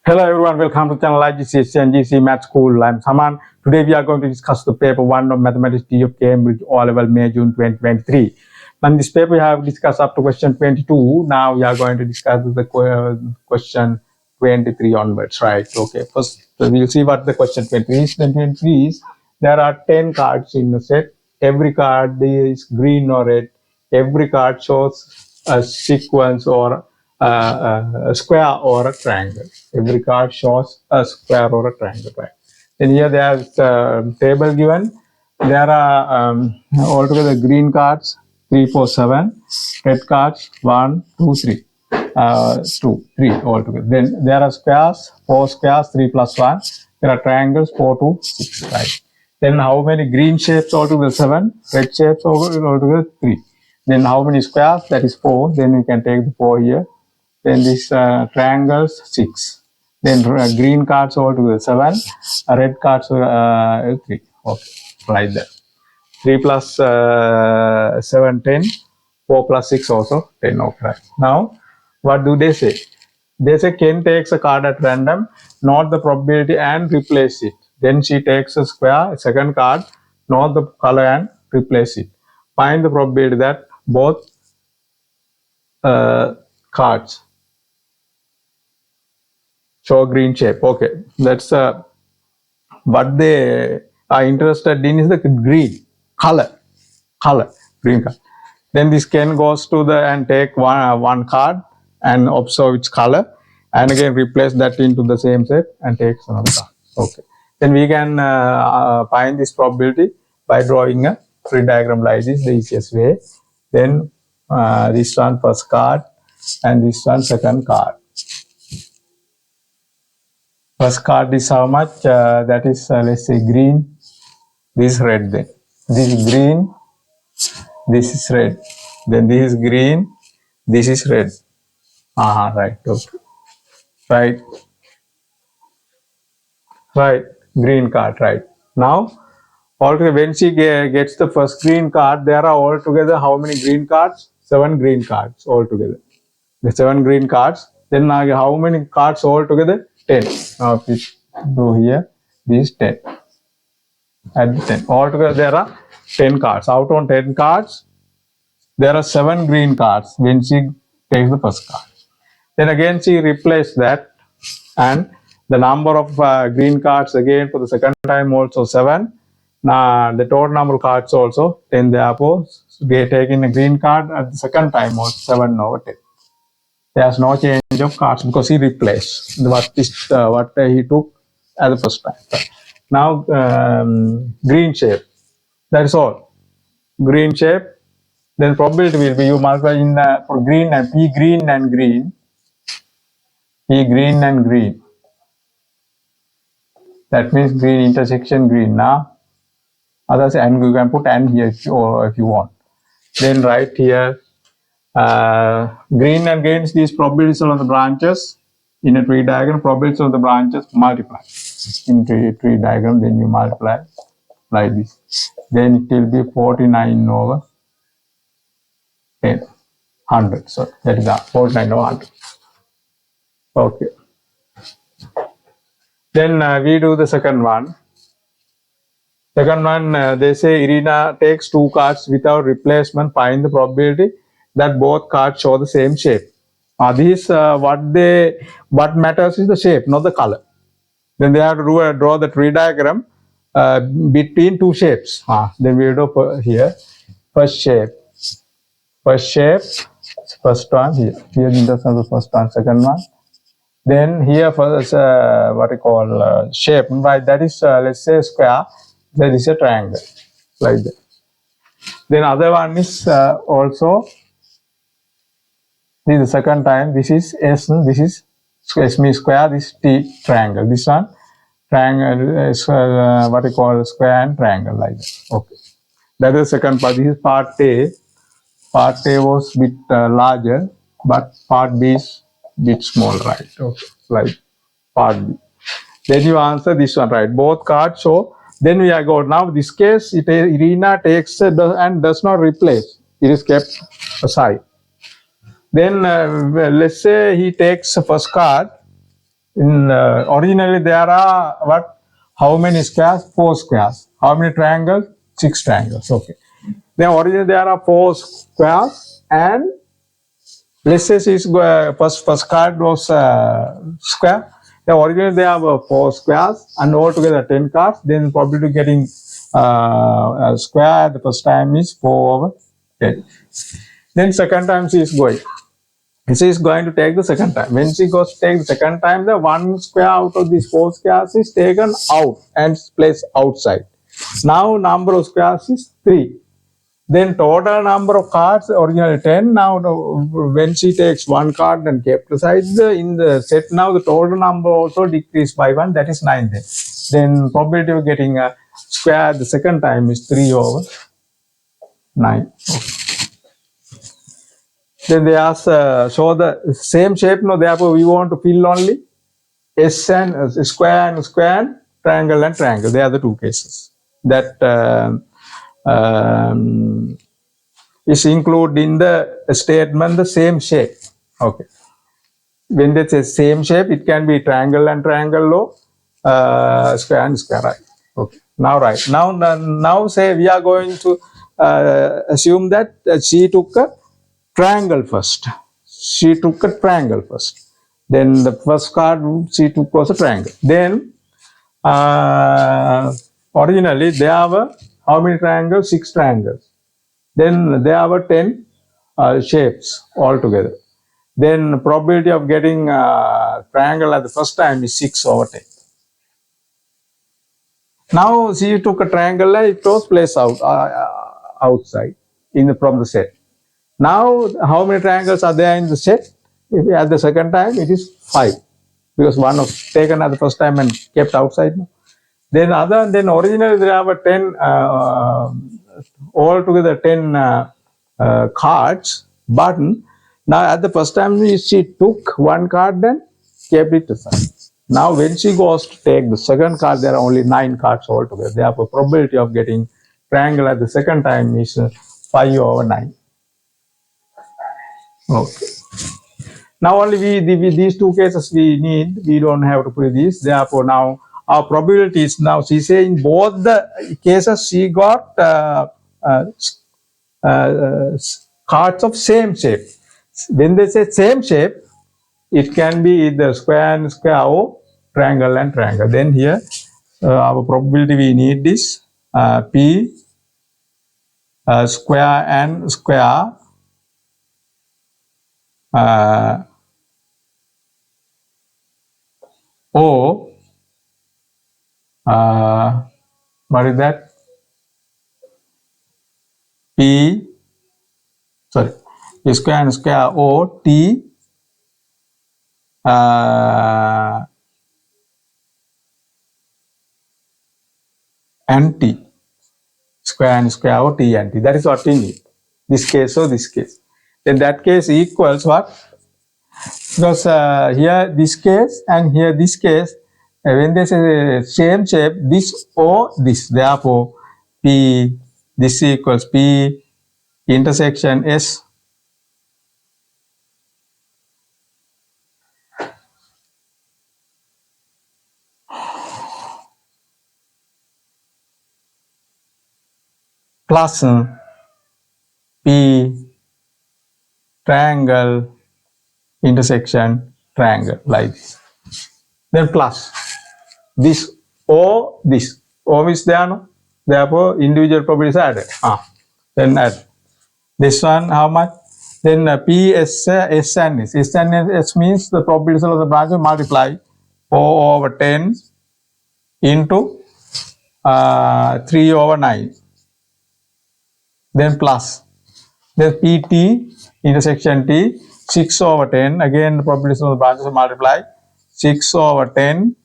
Hello everyone, welcome to channel IGCSE&GCE MATHS School. I'm Saman. Today we are going to discuss the paper 1 of Mathematics D of Cambridge O-Level May June 2023. In this paper we have discussed up to question 22. Now we are going to discuss the question 23 onwards, right? Okay, first we'll see what the question 23 is. The 23 is, there are 10 cards in the set. Every card is green or red. Every card shows a sequence or a square or a triangle. Every card shows a square or a triangle, right? Then here there's a table given. There are altogether green cards 3, 4, 7, red cards 1, 2, 3. 2, 3 altogether. Then there are squares, 4 squares, 3 plus 1. There are triangles 4 to 6, right? Then how many green shapes altogether? 7. Red shapes altogether 3. Then how many squares? That is 4. Then we can take the 4 here. Then this triangles 6. Then green cards altogether 7. Red cards 3. Okay, like that. 3 plus 7, 10. 4 plus 6 also 10. Okay, right. Now, what do they say? They say Ken takes a card at random, note the probability and replace it. Then she takes a square, second card, note the color and replace it. Find the probability that both cards show green shape. Okay, that's what they are interested in is the green color, green color. Then this Ken goes to the and take one card and observe its color, and again replace that into the same set and takes another card. Okay, then we can find this probability by drawing a tree diagram like this, the easiest way. Then this one first card and this one second card. First card is how much? That is let's say green. This is red. Then this is green. This is red. Then this is green. This is red. Right. Okay. Right. Green card. Right. Now, altogether, when she gets the first green card, there are altogether how many green cards? 7 green cards altogether. The 7 green cards. Then how many cards altogether? 10. Now, if we do here, this 10. Add 10. Altogether, there are 10 cards. Out on 10 cards, there are 7 green cards when she takes the first card. Then again, she replaces that, and the number of green cards again for the second time also 7. Now, the total number of cards also 10. Therefore, we are taking a green card at the second time also 7 over 10. There's no change of cards because he replaced what he took at the first time. Now, green shape. That is all. Green shape. Then probability will be you multiply in for green and P green and green. P green and green. That means green intersection green. Now, others and you can put and here if you want. Then right here. Green and greens, these probabilities on the branches in a tree diagram, probabilities of the branches multiply in tree diagram, then you multiply like this. Then it will be 49 over 10, 100. So that is 49 over 100. Okay. Then we do the second one. Second one, they say Irina takes 2 cards without replacement, find the probability that both cards show the same shape. What matters is the shape, not the color. Then they have to draw the tree diagram between 2 shapes. Then we do here first shape, first one here. Here in the first one, second one. Then here first what we call shape, right? That is let's say square. That is a triangle, like that. Then other one is also. This is the second time. This is S. This is S means square. This is T triangle. This one triangle is what we call square and triangle like that. Okay, that is the second part. This is part A. Part A was bit larger, but part B is bit small, right? Okay, like part B. Then you answer this one, right? Both cards show. Then we are go now. This case, Irina takes and does not replace. It is kept aside. Then let's say he takes the first card. Originally there are what? How many squares? 4 squares. How many triangles? 6 triangles. Okay. Then originally there are 4 squares, and let's say first card was square. Then originally there are 4 squares, and altogether 10 cards. Then probability getting a square the first time is 4/10. Then second time she is going. She is going to take the second time. When she goes to take the second time, the 1 square out of these 4 squares is taken out and placed outside. Now number of squares is 3. Then total number of cards, originally 10. Now when she takes 1 card and kept aside in the set, now the total number also decreased by 1, that is 9 then. Then probability of getting a square the second time is 3/9. Then they ask, show the same shape. No, therefore we want to fill only S and square and square, and triangle and triangle. They are the 2 cases that is included in the statement the same shape. Okay. When they say same shape, it can be triangle and triangle or square and square. Right. Okay. Now right. Now say we are going to assume that she took a triangle first. She took a triangle first. Then the first card she took was a triangle. Then originally there were how many triangles? 6 triangles. Then there were 10 shapes altogether. Then probability of getting triangle at the first time is 6/10. Now she took a triangle and it was placed outside from the set. Now how many triangles are there in the set? If at the second time it is 5, because 1 was taken at the first time and kept outside. Then originally there were 10 altogether 10 cards, but now at the first time she took 1 card and kept it aside. Now when she goes to take the second card, there are only 9 cards altogether. Therefore probability of getting triangle at the second time is 5/9. Okay. Now only these 2 cases we don't have to put these. Therefore now our probability is, now she say in both the cases she got cards of same shape. When they say same shape, it can be either square and square or triangle and triangle. Then here our probability we need is P square and square or what is that? P square and square or T and T. Square and square or T and T. That is what we need. This case or this case. Then that case equals what? Because here this case and here this case, when they say same shape, this or this, therefore P, this equals P intersection S plus P triangle intersection triangle, like this. Then plus this or this. O is there, no? Therefore individual probabilities are added. Then add this one, how much? Then P S S and S. S and S means the probabilities of the branch multiply 4/10 into 3/9. Then plus. Then PT intersection T 6/10. Again the probabilities of the branches multiply 6/10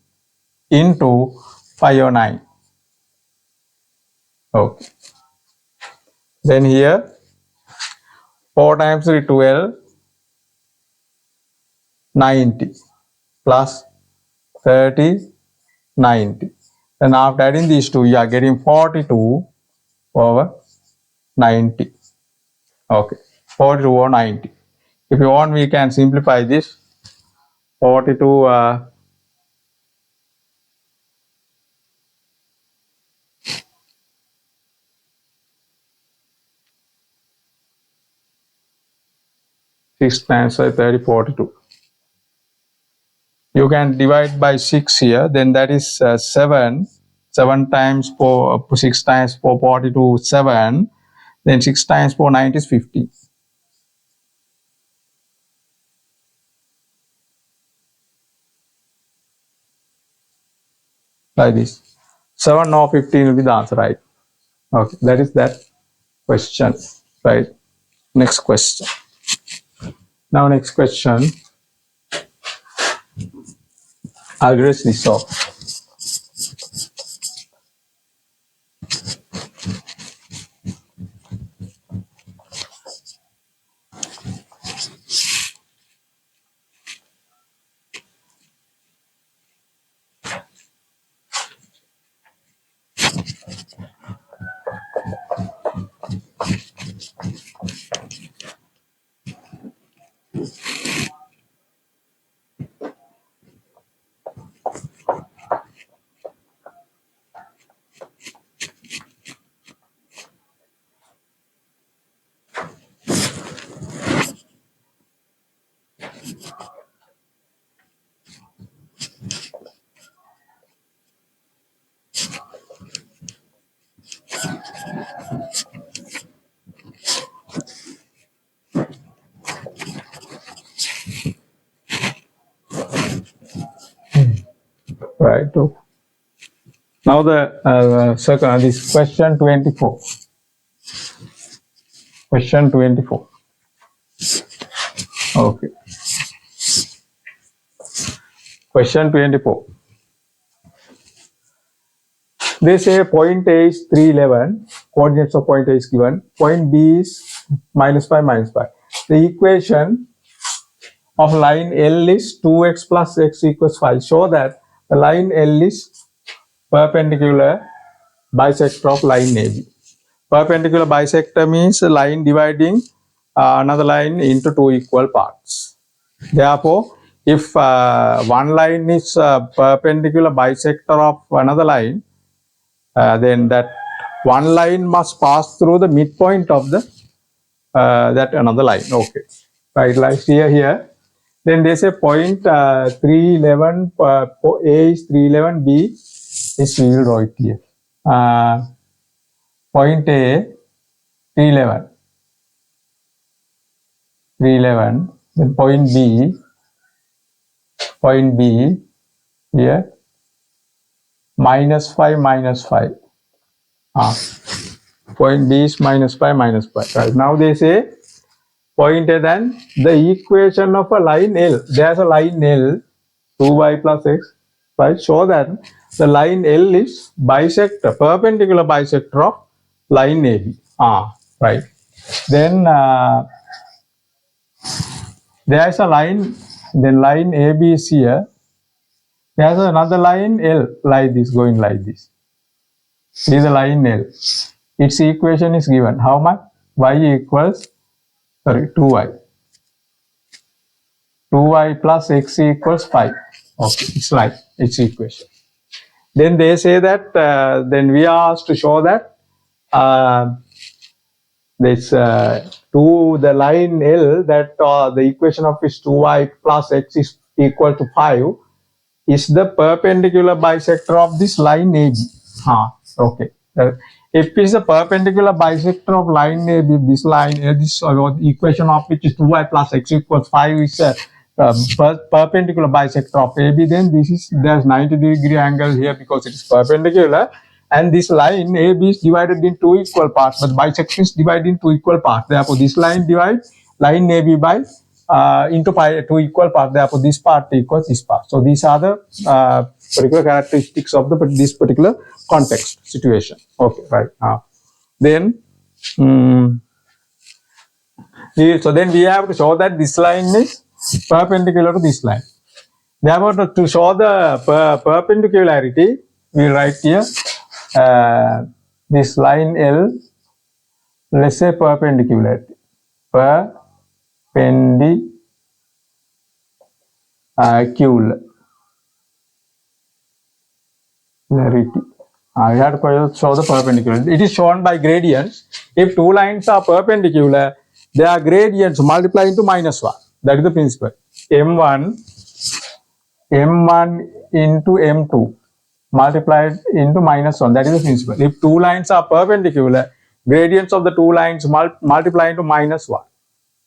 into 5/9. Okay. Then here 4 times 3 12, 90 plus 30, 90. Then after adding these two, you are getting 42/90. Okay, 42/90. If you want, we can simplify this. 42 6 times 5, 30, 42. You can divide by 6 here, then that is 7. 7 times 4, 6 times 4, 42, 7. Then 6 times 4, 9 is 50. Like this. 7 or 15 will be the answer, right? Okay, that is that question, right? Next question. Now, next question. I'll erase this off. Right. Now the second, this question 24. Question 24. Okay. Question 24. They say point A is 311. Coordinates of point A is given. Point B is -5, -5. The equation of line L is 2x plus x equals 5. Show that the line L is perpendicular bisector of line AB. Perpendicular bisector means a line dividing another line into two equal parts. Therefore, if one line is perpendicular bisector of another line, then that one line must pass through the midpoint of the that another line. Okay, right, like here. Then they say point 311, A is 311, B is, we will draw it here. Point A, 311, then point B here, -5, -5. Point B is -5, -5. Right. Now they say point A, then the equation of a line L. There's a line L, 2y plus x, right? Show that the line L is bisector, perpendicular bisector of line AB. Right. Then there's a line, then line AB is here. There's another line L like this, going like this. This is a line L. Its equation is given. How much? Y equals, 2y. 2y plus x equals 5. Okay, it's like its equation. Then they say that, then we are asked to show that this to the line L, that the equation of is 2y plus x is equal to 5 is the perpendicular bisector of this line AB. Okay. If it is a perpendicular bisector of line AB, this line, this equation of which is 2y plus x equals 5 is a perpendicular bisector of AB, then this is, there's 90-degree angle here because it is perpendicular, and this line AB is divided in two equal parts, but bisection is divided in two equal parts. Therefore, this line divides line AB by into two equal parts. Therefore, this part equals this part. So these are the particular characteristics of this particular context situation. Okay, right. Then so then we have to show that this line is perpendicular to this line. Therefore, to show the perpendicularity, we write here this line L, let's say perpendicularity. Perpendicularity. We have to show the perpendicularity. It is shown by gradients. If two lines are perpendicular, their gradients multiply into -1. That is the principle. M1 into M2 multiplied into -1. That is the principle. If two lines are perpendicular, gradients of the two lines multiply into -1.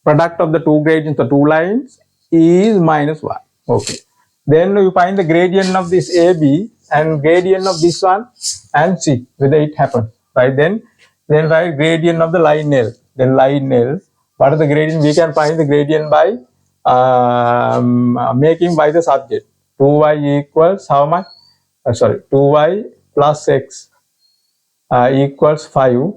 Product of the two gradients of two lines is -1. Okay. Then you find the gradient of this AB and gradient of this one and see whether it happens. Right? Then write gradient of the line L. Then line L. What is the gradient? We can find the gradient by making by the subject. 2y equals how much? 2y plus x equals 5.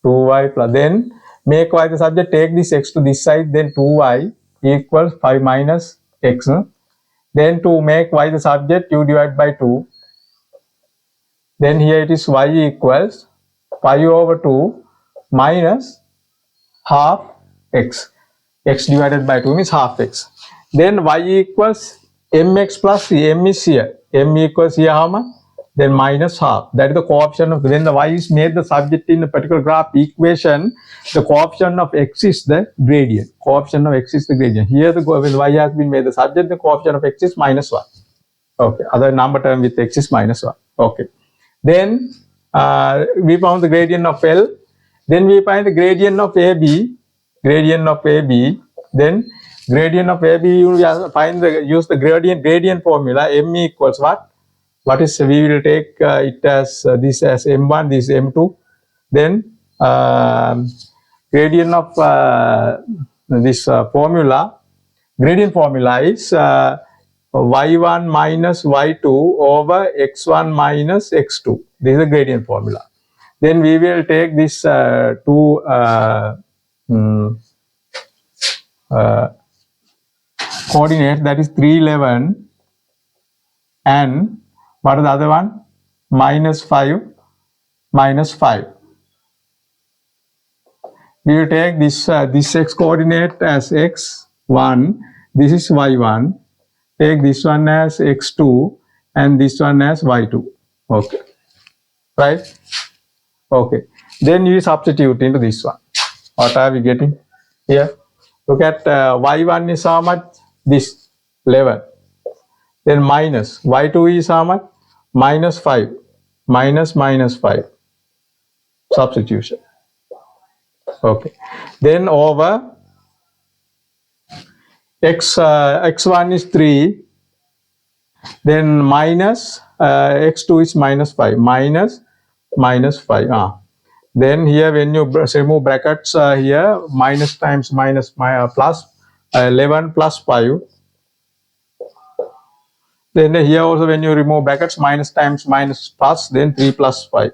2y plus, then make y the subject, take this x to this side, then 2y equals 5 minus x. Then to make y the subject, you divide by 2. Then here it is y equals 5 over 2 minus half x. X divided by 2 means half x. Then y equals mx plus c. M is here. M equals here how much? Then minus half. That is the coefficient of, when the y is made the subject in a particular graph equation, the coefficient of x is the gradient. Coefficient of x is the gradient. Here when y has been made the subject, the coefficient of x is -1. Okay. Other number term with x is -1. Okay. Then we found the gradient of L. Then we find the gradient of AB. Gradient of AB. Then gradient of AB, you find use the gradient formula. M equals what? What is, we will take it as this as M1, this M2. Then gradient of this formula, gradient formula is y1 minus y2 over x1 minus x2. This is the gradient formula. Then we will take this two coordinate, that is 311 and what is the other one? -5, -5. We will take this x coordinate as x1. This is y1. Take this one as x2 and this one as y2. Okay. Right? Okay. Then you substitute into this one. What are we getting here? Look at y1 is how much? This 11. Then minus y2 is how much? -5. -5. Substitution. Okay. Then over x1 is 3. Then minus x2 is -5. -5. Then here when you remove brackets here, minus times minus plus 11 plus 5. Then here also when you remove brackets, minus times minus plus, then 3 plus 5.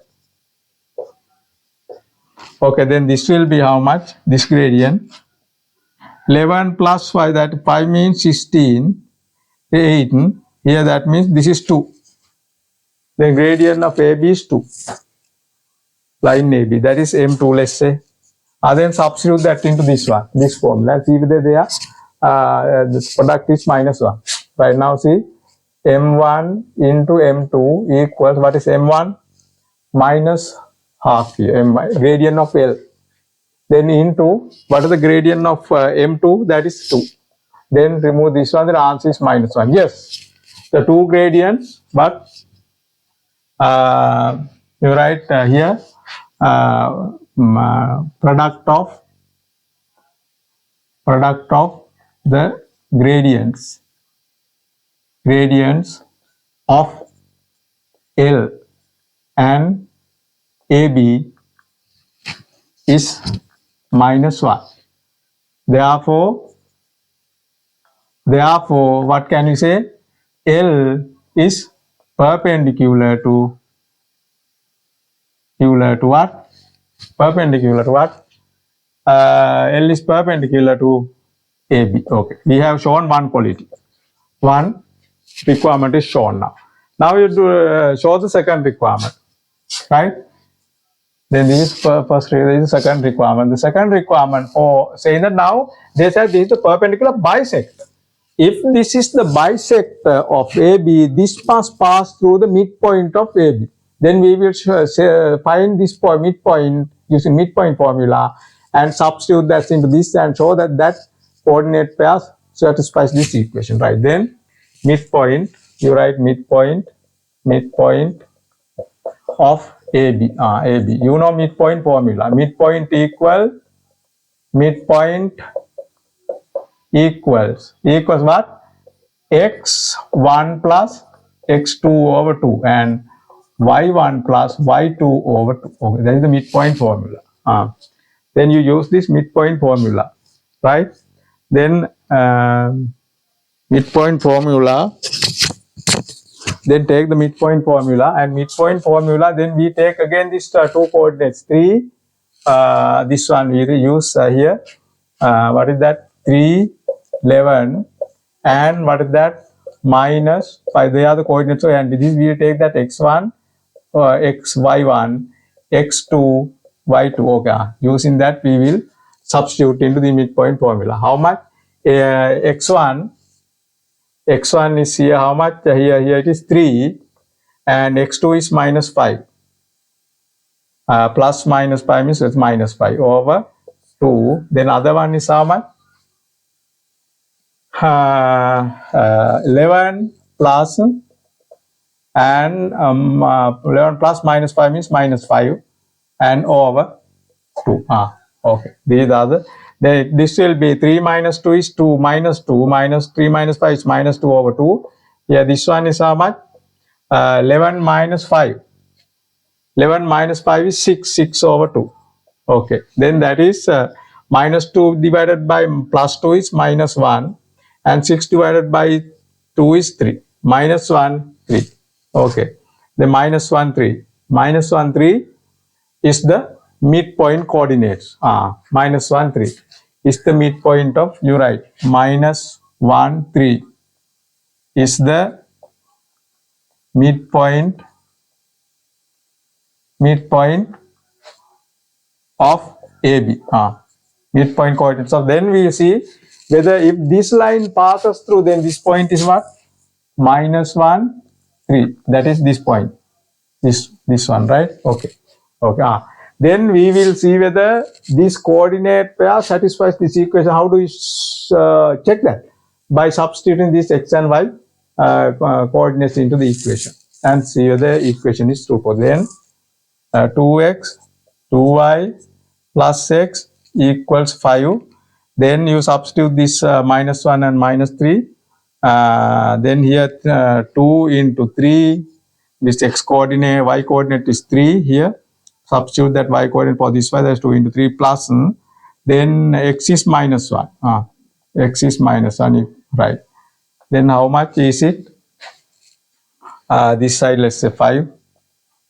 Okay, then this will be how much? This gradient. 11 plus 5, that 5 means 16. 18. Here that means this is 2. The gradient of AB is 2. Line AB, that is M2, let's say. Then substitute that into this one, this formula. See whether they are, this product is -1. Right now, see, M1 into M2 equals, what is M1? Minus half here, gradient of L. Then into, what is the gradient of M2? That is 2. Then remove this one, the answer is -1. Yes, the two gradients, but you write here, product of the gradients of L and AB is -1. Therefore, what can you say? L is perpendicular to what? Perpendicular to what? L is perpendicular to AB. Okay, we have shown one quality. One requirement is shown now. Now you show the second requirement, right? Then this is first, this is the second requirement. The second requirement for saying that now they said this is the perpendicular bisector. If this is the bisector of AB, this must pass through the midpoint of AB. Then we will find this midpoint using midpoint formula and substitute that into this and show that that coordinate pair satisfies this equation, right? Then midpoint, you write midpoint of AB. AB. You know midpoint formula. Midpoint equals what? X1 plus X2 over 2 and Y1 plus Y2 over 2. Okay, that is the midpoint formula. Then you use this midpoint formula, right? Then midpoint formula, then take the midpoint formula and midpoint formula, then we take again this two coordinates, 3, this one we use here, what is that, 3, 11 and what is that, minus 5, they are the coordinates, so and with this we will take that x1, xy1, x2, y2, okay, using that we will substitute into the midpoint formula. How much? x1 is here, how much? Here it is 3 and x2 is minus 5. Plus minus 5 means it's minus 5 over 2. Then other one is how much? 11 plus and 11 plus minus 5 means minus 5 and over 2. Okay, these are the, this will be 3 minus 2 is 2 minus 2 minus 3 minus 5 is minus 2 over 2. Yeah, this one is how much? 11 minus 5. 11 minus 5 is 6 over 2. Okay, then that is minus 2 divided by plus 2 is minus 1 and 6 divided by 2 is 3. Minus 1, 3. Okay, the minus 1, 3. Minus 1, 3 is the midpoint coordinates. Minus 1, 3 is the midpoint of, you write, minus 1, 3 is the midpoint of AB. Midpoint coordinates. So then we see whether if this line passes through, then this point is what? Minus 1, 3. That is this point. This one, right? Okay. Okay. Then we will see whether this coordinate pair satisfies this equation. How do you check that? By substituting this x and y coordinates into the equation and see whether the equation is true. For then 2x, 2y plus x equals 5. Then you substitute this minus 1 and minus 3. Then here 2 into 3. This x coordinate, y coordinate is 3 here. Substitute that y coordinate for this y, that's 2 into 3 plus. Then x is minus 1. X is minus 1, right. Then how much is it? This side, let's say 5.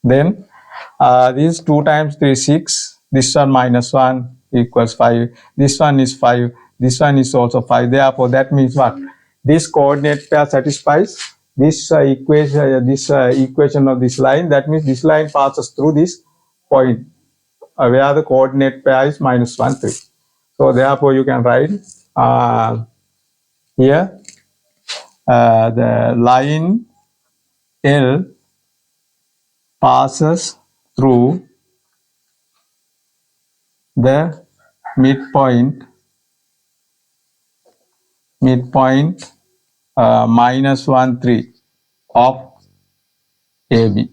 Then this 2 times 3 is 6. This one minus 1 equals 5. This one is 5. This one is also 5. Therefore, that means what? This coordinate pair satisfies this equation of this line. That means this line passes through this point where the coordinate pair is minus 1, 3. So therefore, you can write here the line L passes through the midpoint minus 1, 3 of AB.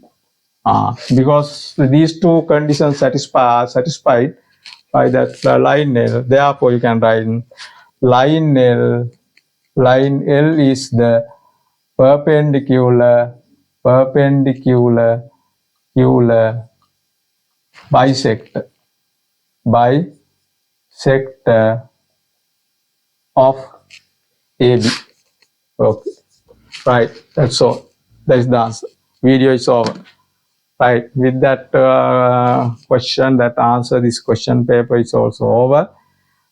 Because these two conditions satisfied by that line L. Therefore, you can write line L. Line L is the perpendicular bisector of AB. Okay, right. That's all. That's the answer. Video is over. Right. With that question, that answer, this question paper is also over.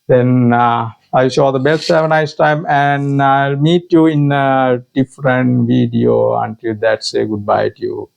Then I wish you all the best. Have a nice time, and I'll meet you in a different video. Until that, say goodbye to you.